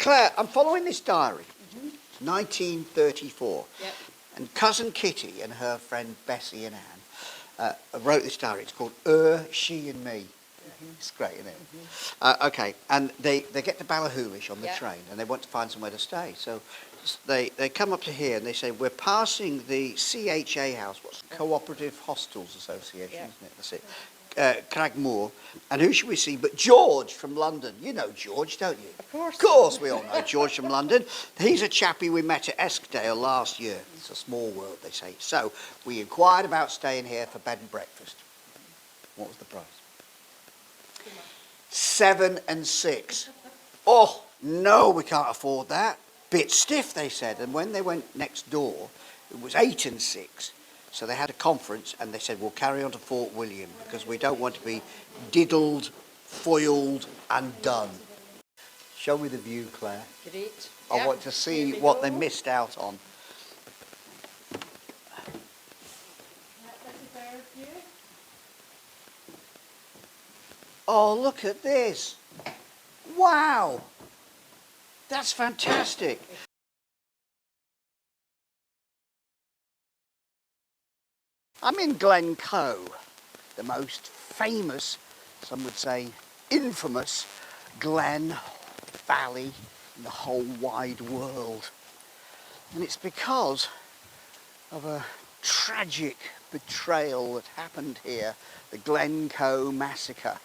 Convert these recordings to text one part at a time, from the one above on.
Claire, I'm following this diary. It's 1934. Yep. And Cousin Kitty and her friend Bessie and Anne wrote this diary. It's called She and Me. It's great, isn't it? Okay, and they get to Ballachulish on the train and they want to find somewhere to stay. So they come up to here and they say, we're passing the CHA house, what's Cooperative Hostels Association, isn't it? That's it. Creag, Mohr, and who should we see but George from London. You know George, don't you? Of course. Of course we all know George from London. He's a chappie we met at Eskdale last year. It's a small world, they say. So we inquired about staying here for bed and breakfast. What was the price? 7 and 6. Oh, no, we can't afford that. Bit stiff, they said. And when they went next door, it was 8 and 6. So they had a conference and they said, we'll carry on to Fort William because we don't want to be diddled, foiled and done. Show me the view, Claire. Great. I want to see what they missed out on. Oh, look at this. Wow. That's fantastic. I'm in Glencoe, the most famous, some would say infamous, glen valley in the whole wide world. And it's because of a tragic betrayal that happened here, the Glencoe massacre,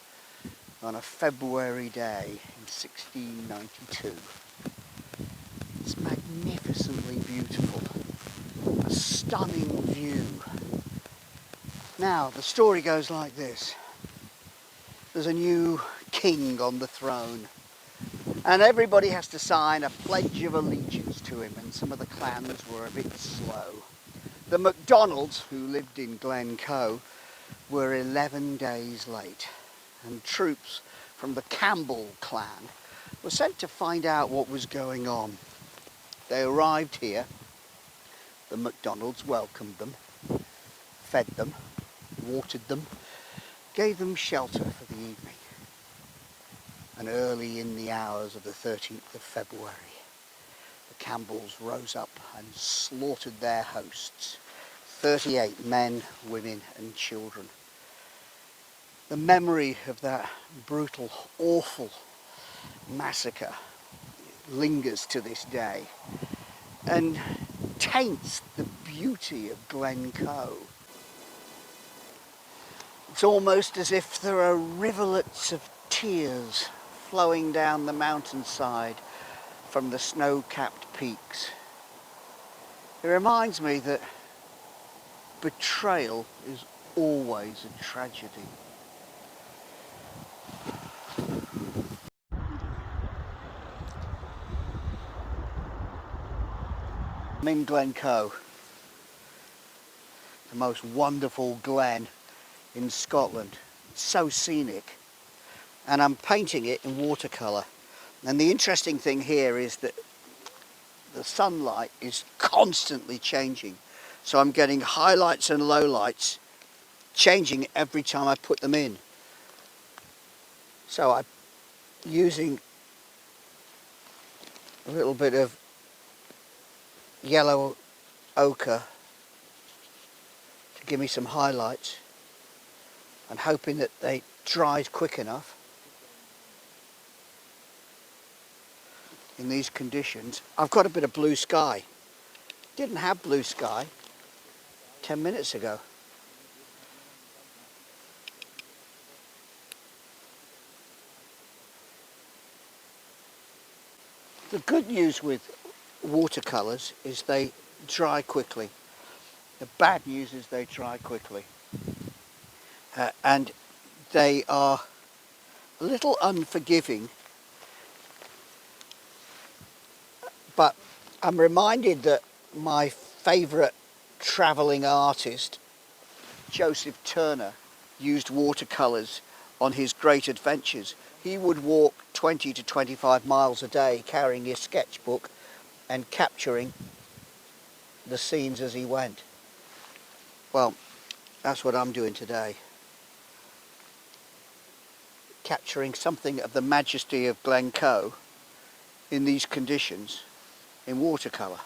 on a February day in 1692. It's magnificently beautiful, a stunning view. Now, the story goes like this. There's a new king on the throne, and everybody has to sign a pledge of allegiance to him, and some of the clans were a bit slow. The MacDonalds, who lived in Glencoe, were 11 days late, and troops from the Campbell clan were sent to find out what was going on. They arrived here, the MacDonalds welcomed them, fed them, watered them, gave them shelter for the evening. And early in the hours of the 13th of February, the Campbells rose up and slaughtered their hosts, 38 men, women and children. The memory of that brutal, awful massacre lingers to this day and taints the beauty of Glencoe. It's almost as if there are rivulets of tears flowing down the mountainside from the snow-capped peaks. It reminds me that betrayal is always a tragedy. I'm in Glencoe, the most wonderful glen in Scotland. It's so scenic, and I'm painting it in watercolour. And the interesting thing here is that the sunlight is constantly changing, so I'm getting highlights and lowlights changing every time I put them in. So I'm using a little bit of yellow ochre to give me some highlights and hoping that they dried quick enough. In these conditions, I've got a bit of blue sky. Didn't have blue sky 10 minutes ago. The good news with watercolours is they dry quickly. The bad news is they dry quickly. And they are a little unforgiving, but I'm reminded that my favourite travelling artist, Joseph Turner, used watercolours on his great adventures. He would walk 20 to 25 miles a day carrying his sketchbook and capturing the scenes as he went. Well, that's what I'm doing today. Capturing something of the majesty of Glencoe in these conditions in watercolour.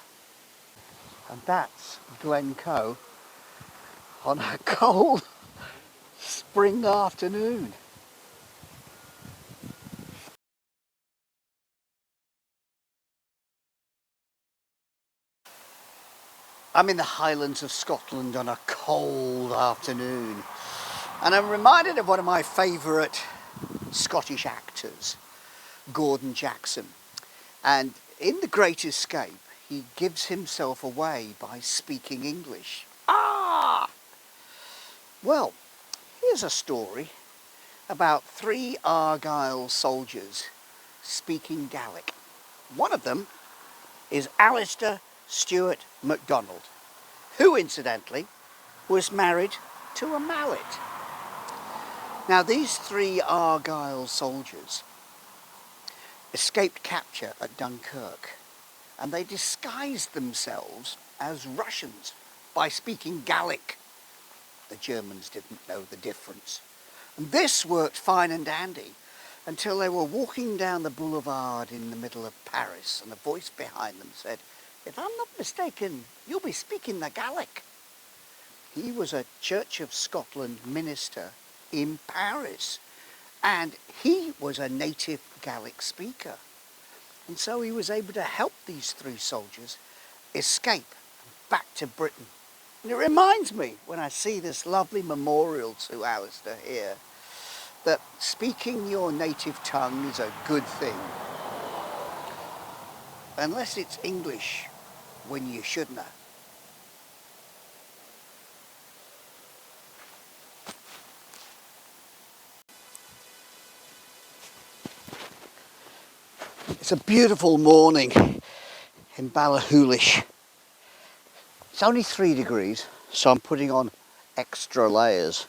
And that's Glencoe on a cold spring afternoon. I'm in the Highlands of Scotland on a cold afternoon, and I'm reminded of one of my favourite Scottish actors, Gordon Jackson. And in The Great Escape, he gives himself away by speaking English. Ah! Well, here's a story about 3 Argyll soldiers speaking Gaelic. One of them is Alistair Stewart MacDonald, who incidentally was married to a mallet. Now these 3 Argyll soldiers escaped capture at Dunkirk, and they disguised themselves as Russians by speaking Gaelic. The Germans didn't know the difference. And this worked fine and dandy until they were walking down the boulevard in the middle of Paris, and a voice behind them said, "If I'm not mistaken, you'll be speaking the Gaelic." He was a Church of Scotland minister in Paris, and he was a native Gaelic speaker. And so he was able to help these 3 soldiers escape back to Britain. And it reminds me, when I see this lovely memorial to Alistair here, that speaking your native tongue is a good thing. Unless it's English when you shouldn't have. It's a beautiful morning in Ballachulish. It's only 3 degrees, so I'm putting on extra layers.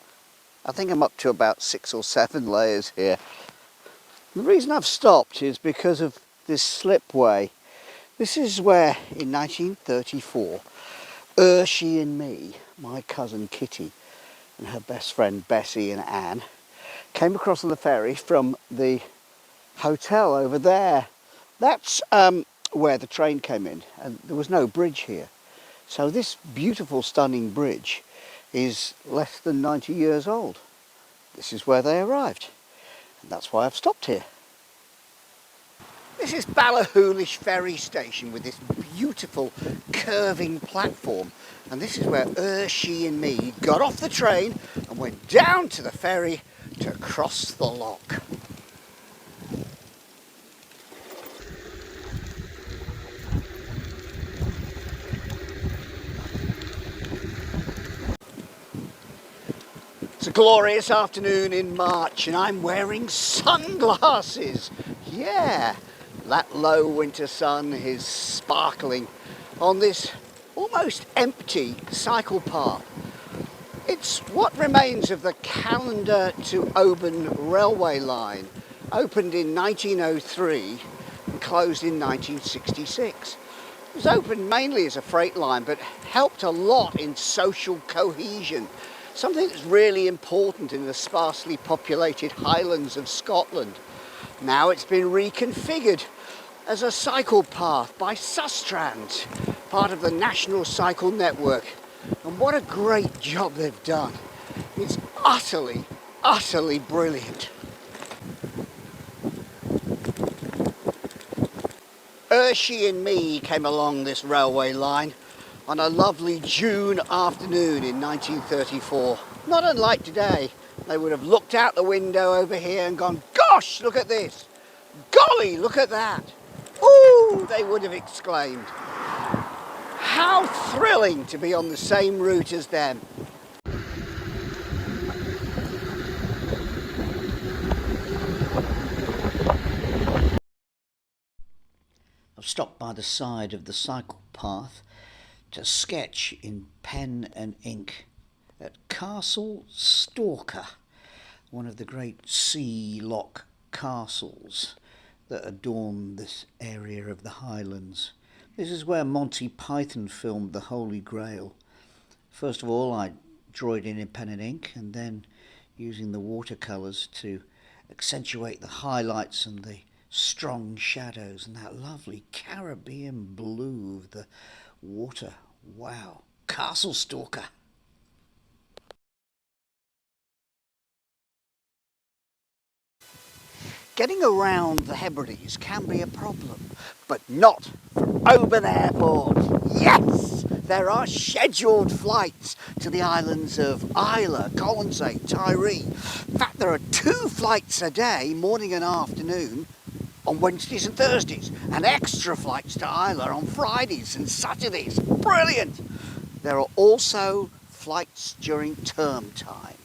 I think I'm up to about 6 or 7 layers here. The reason I've stopped is because of this slipway. This is where, in 1934, she and me, my cousin Kitty, and her best friend Bessie and Anne, came across on the ferry from the hotel over there. That's where the train came in, and there was no bridge here. So this beautiful, stunning bridge is less than 90 years old. This is where they arrived, and that's why I've stopped here. This is Ballachulish ferry station with this beautiful curving platform, and this is where she and me got off the train and went down to the ferry to cross the loch. It's a glorious afternoon in March and I'm wearing sunglasses. Yeah, that low winter sun is sparkling on this almost empty cycle path. It's what remains of the Calendar to Oban railway line, opened in 1903 and closed in 1966. It was opened mainly as a freight line, but helped a lot in social cohesion, something that's really important in the sparsely populated Highlands of Scotland. Now it's been reconfigured as a cycle path by Sustrans, part of the National Cycle Network. And what a great job they've done. It's utterly, utterly brilliant. She and me came along this railway line on a lovely June afternoon in 1934. Not unlike today, they would have looked out the window over here and gone, "Gosh, look at this! Golly, look at that!" Ooh, they would have exclaimed. How thrilling to be on the same route as them. I've stopped by the side of the cycle path to sketch in pen and ink at Castle Stalker, one of the great sea loch castles that adorn this area of the Highlands. This is where Monty Python filmed The Holy Grail. First of all, I drew it in pen and ink, and then using the watercolours to accentuate the highlights and the strong shadows and that lovely Caribbean blue of the water. Wow. Castle Stalker. Getting around the Hebrides can be a problem, but not from Oban Airport. Yes! There are scheduled flights to the islands of Isla, Colonsay, Tiree. In fact, there are 2 flights a day, morning and afternoon, on Wednesdays and Thursdays, and extra flights to Isla on Fridays and Saturdays. Brilliant! There are also flights during term time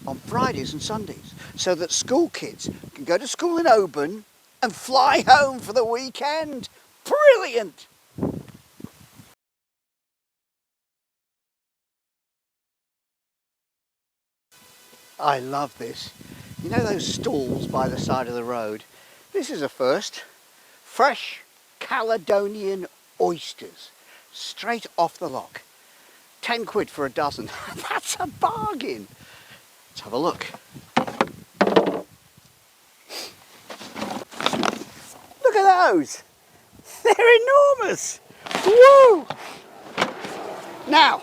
on Fridays and Sundays, so that school kids can go to school in Oban and fly home for the weekend. Brilliant! I love this. You know those stalls by the side of the road? This is a first. Fresh Caledonian oysters, straight off the lock. 10 quid for a dozen. That's a bargain. Let's have a look. Look at those. They're enormous. Woo! Now,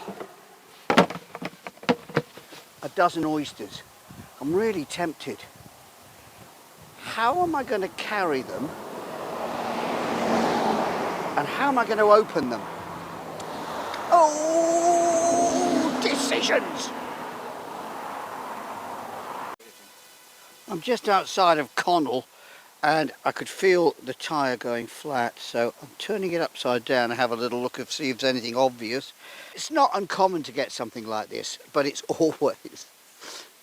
a dozen oysters. I'm really tempted. How am I going to carry them? And how am I going to open them? Oh, decisions! I'm just outside of Connel and I could feel the tyre going flat, so I'm turning it upside down and have a little look and see if there's anything obvious. It's not uncommon to get something like this, but it's always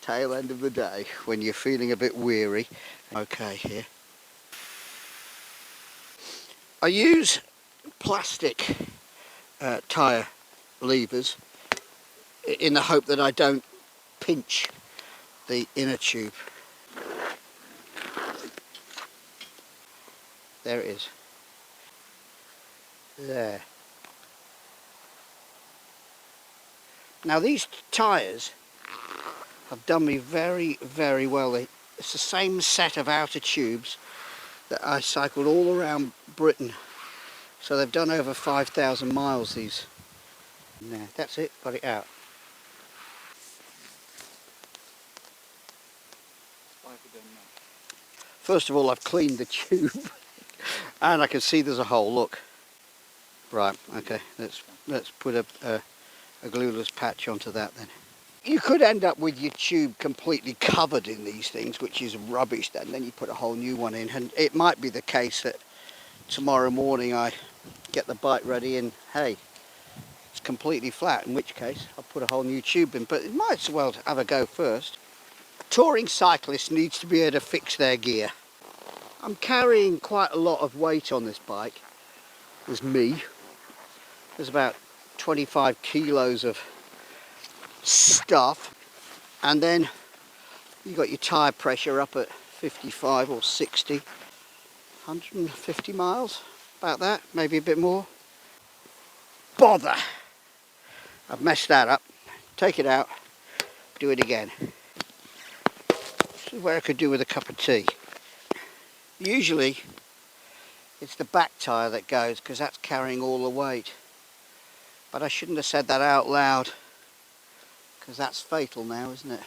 tail end of the day when you're feeling a bit weary. Okay, here. I use plastic tyre levers in the hope that I don't pinch the inner tube. There it is. There. Now these tyres have done me very, very well. It's the same set of outer tubes that I cycled all around Britain. So they've done over 5,000 miles, these. There, that's it, got it out. First of all, I've cleaned the tube and I can see there's a hole, look. Right, okay, let's put a glueless patch onto that then. You could end up with your tube completely covered in these things, which is rubbish, and then you put a whole new one in, and it might be the case that tomorrow morning I get the bike ready and hey, it's completely flat, in which case I'll put a whole new tube in, but it might as well have a go first. Touring cyclists needs to be able to fix their gear. I'm carrying quite a lot of weight on this bike. There's me. There's about 25 kilos of stuff, and then you got your tyre pressure up at 55 or 60, 150 miles, about that, maybe a bit more. Bother! I've messed that up. Take it out, do it again. This is where I could do with a cup of tea. Usually it's the back tyre that goes because that's carrying all the weight, but I shouldn't have said that out loud because that's fatal now, isn't it?